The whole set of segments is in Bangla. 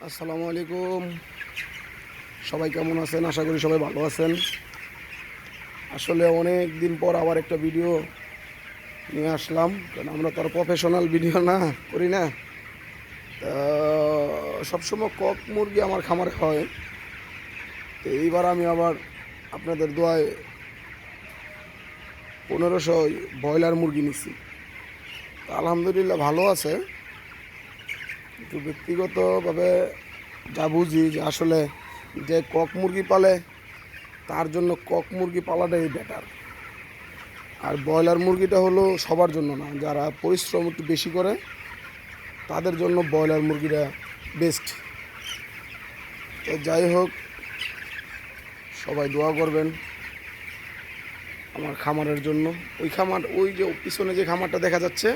আসসালামু আলাইকুম। সবাই কেমন আছেন? আশা করি সবাই ভালো আছেন। আসলে অনেক দিন পর আবার একটা ভিডিও নিয়ে আসলাম, কারণ আমরা তো আর প্রফেশনাল ভিডিও করি না। তা সবসময় কক মুরগি আমার খামারে হয়, তো এইবার আমি আবার আপনাদের দোয়ায় 1500 ব্রয়লার মুরগি নিছি। তা আলহামদুলিল্লাহ ভালো আছে, কিন্তু ব্যক্তিগতভাবে যা বুঝি যে আসলে যে কক মুরগি পালে তার জন্য কক মুরগি পালাটাই বেটার। আর ব্রয়লার মুরগিটা হলো সবার জন্য না, যারা পরিশ্রম একটু বেশি করে তাদের জন্য ব্রয়লার মুরগিটা বেস্ট। তো যাই হোক, সবাই দোয়া করবেন আমার খামারের জন্য। ওই যে পিছনে যে খামারটা দেখা যাচ্ছে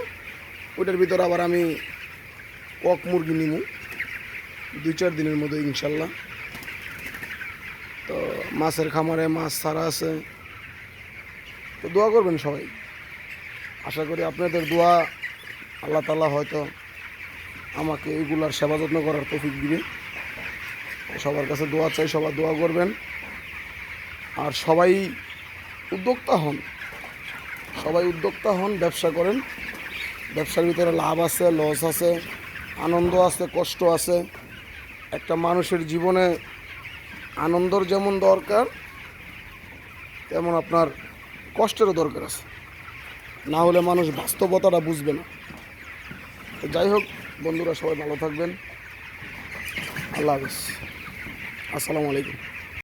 ওইটার ভিতরে আবার আমি কক মুরগি নিমু 2-4 দিনের মধ্যে ইনশাল্লাহ। তো মাছের খামারে মাছ ছাড়া আছে, তো দোয়া করবেন সবাই। আশা করি আপনাদের দোয়া আল্লাহ তাআলা হয়তো আমাকে এইগুলার সেবা যত্ন করার তৌফিক দিবে। সবার কাছে দোয়া চাই, সবার দোয়া করবেন। আর সবাই উদ্যোক্তা হন, ব্যবসা করেন। ব্যবসার ভিতরে লাভ আছে, লস আছে, আনন্দ আছে, কষ্ট আছে। একটা মানুষের জীবনে আনন্দর যেমন দরকার, তেমন আপনার কষ্টেরও দরকার আছে, না হলে মানুষ বাস্তবতাটা বুঝবে না। তো যাই হোক বন্ধুরা, সবাই ভালো থাকবেন। আল্লাহ হাফেজ। আসসালামু আলাইকুম।